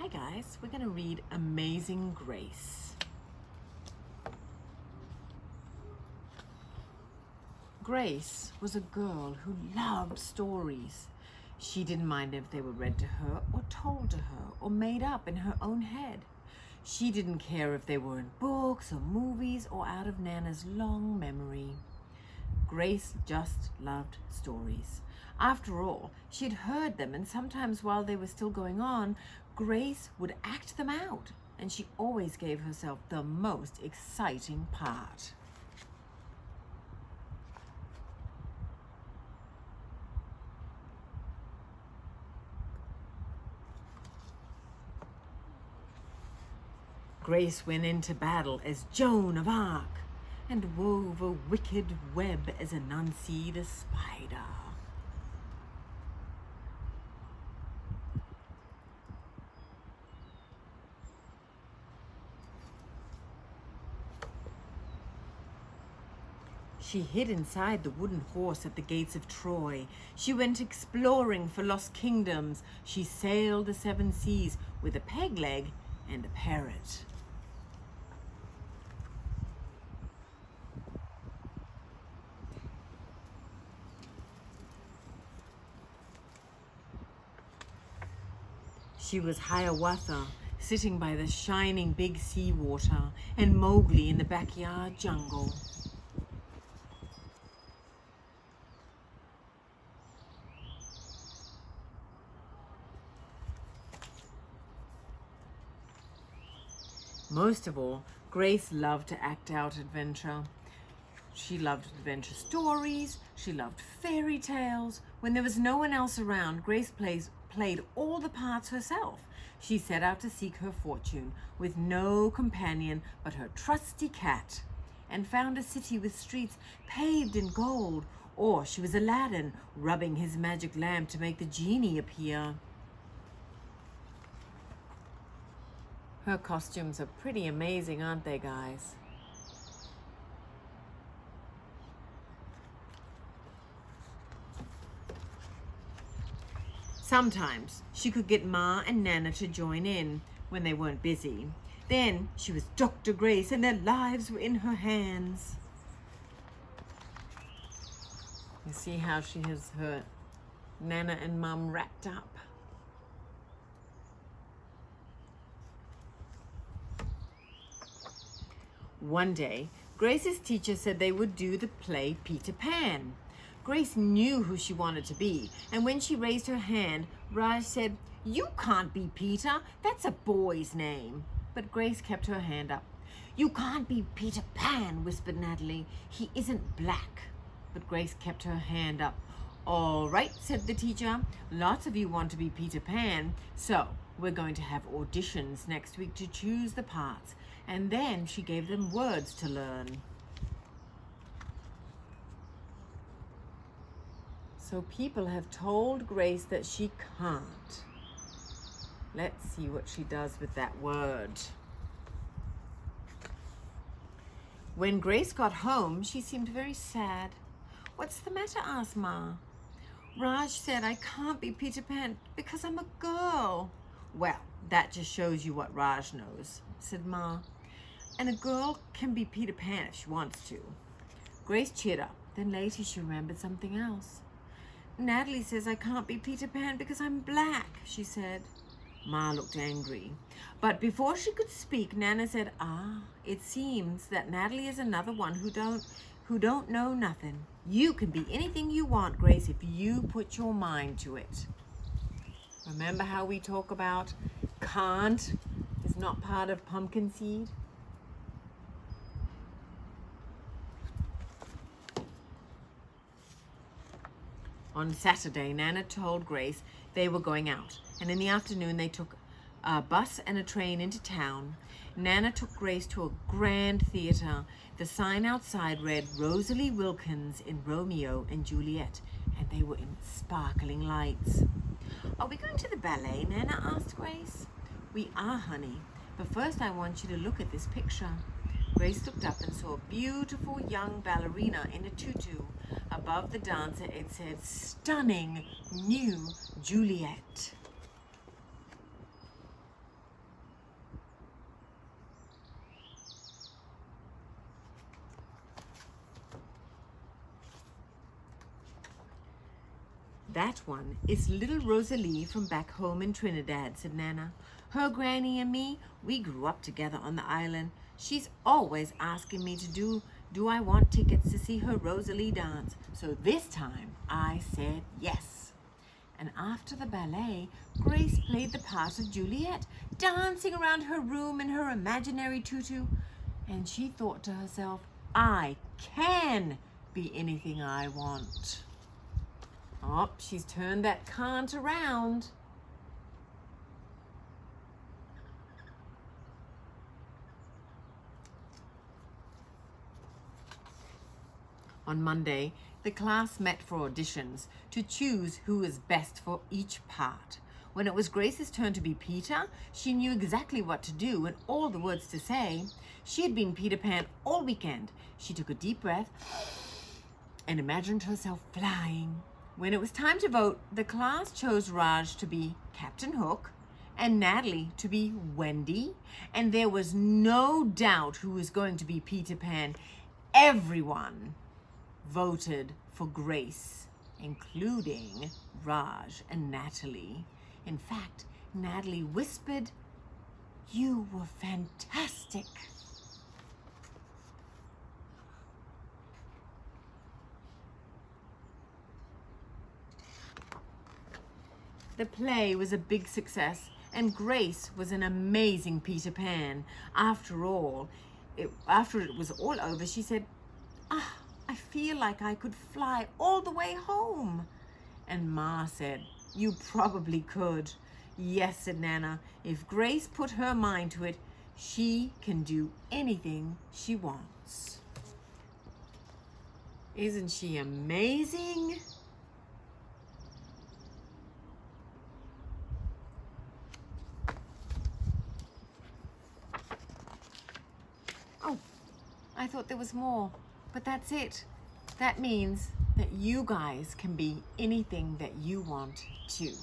Hi guys, we're going to read Amazing Grace. Grace was a girl who loved stories. She didn't mind if they were read to her or told to her or made up in her own head. She didn't care if they were in books or movies or out of Nana's long memory. Grace just loved stories. After all, she'd heard them, and sometimes while they were still going on, Grace would act them out, and she always gave herself the most exciting part. Grace went into battle as Joan of Arc and wove a wicked web as Anansi the spider. She hid inside the wooden horse at the gates of Troy. She went exploring for lost kingdoms. She sailed the 7 seas with a peg leg and a parrot. She was Hiawatha, sitting by the shining big seawater, and Mowgli in the backyard jungle. Most of all, Grace loved to act out adventure. She loved adventure stories. She loved fairy tales. When there was no one else around, Grace played all the parts herself. She set out to seek her fortune with no companion but her trusty cat, and found a city with streets paved in gold. Or she was Aladdin, rubbing his magic lamp to make the genie appear. Her costumes are pretty amazing, aren't they, guys? Sometimes she could get Ma and Nana to join in when they weren't busy. Then she was Dr. Grace and their lives were in her hands. You see how she has her Nana and Mum wrapped up? One day, Grace's teacher said they would do the play Peter Pan. Grace knew who she wanted to be, and when she raised her hand, Raj said, "You can't be Peter, that's a boy's name." But Grace kept her hand up. "You can't be Peter Pan," whispered Natalie. "He isn't black." But Grace kept her hand up. "All right," said the teacher. "Lots of you want to be Peter Pan, so we're going to have auditions next week to choose the parts." And then she gave them words to learn. So people have told Grace that she can't. Let's see what she does with that word. When Grace got home, she seemed very sad. "What's the matter?" asked Ma. "Raj said I can't be Peter Pan because I'm a girl." "Well, that just shows you what Raj knows," said Ma. "And a girl can be Peter Pan if she wants to." Grace cheered up. Then later she remembered something else. "Natalie says I can't be Peter Pan because I'm black," she said. Ma looked angry. But before she could speak, Nana said, "It seems that Natalie is another one who don't know nothing. You can be anything you want, Grace, if you put your mind to it." Remember how we talk about can't is not part of pumpkin seed? On Saturday, Nana told Grace they were going out, and in the afternoon they took a bus and a train into town. Nana took Grace to a grand theater. The sign outside read Rosalie Wilkins in Romeo and Juliet, and they were in sparkling lights. "Are we going to the ballet?" Nana asked Grace. "We are, honey, but first I want you to look at this picture." Grace looked up and saw a beautiful young ballerina in a tutu. Above the dancer it said, "Stunning New Juliet." That one is little Rosalie from back home in Trinidad, said Nana. Her granny and me, we grew up together on the island. She's always asking me to do I want tickets to see her Rosalie dance. So this time I said yes. And after the ballet, Grace played the part of Juliet, dancing around her room in her imaginary tutu. And she thought to herself, I can be anything I want. Oh, she's turned that can't around. On Monday, the class met for auditions to choose who was best for each part. When it was Grace's turn to be Peter, she knew exactly what to do and all the words to say. She had been Peter Pan all weekend. She took a deep breath and imagined herself flying. When it was time to vote, the class chose Raj to be Captain Hook and Natalie to be Wendy, and there was no doubt who was going to be Peter Pan. Everyone voted for Grace, including Raj and Natalie. In fact, Natalie whispered, "You were fantastic." The play was a big success, and Grace was an amazing Peter Pan. After it was all over, she said, I feel like I could fly all the way home. And Ma said, you probably could. Yes, said Nana, if Grace put her mind to it, she can do anything she wants. Isn't she amazing? Oh, I thought there was more, but that's it. That means that you guys can be anything that you want to.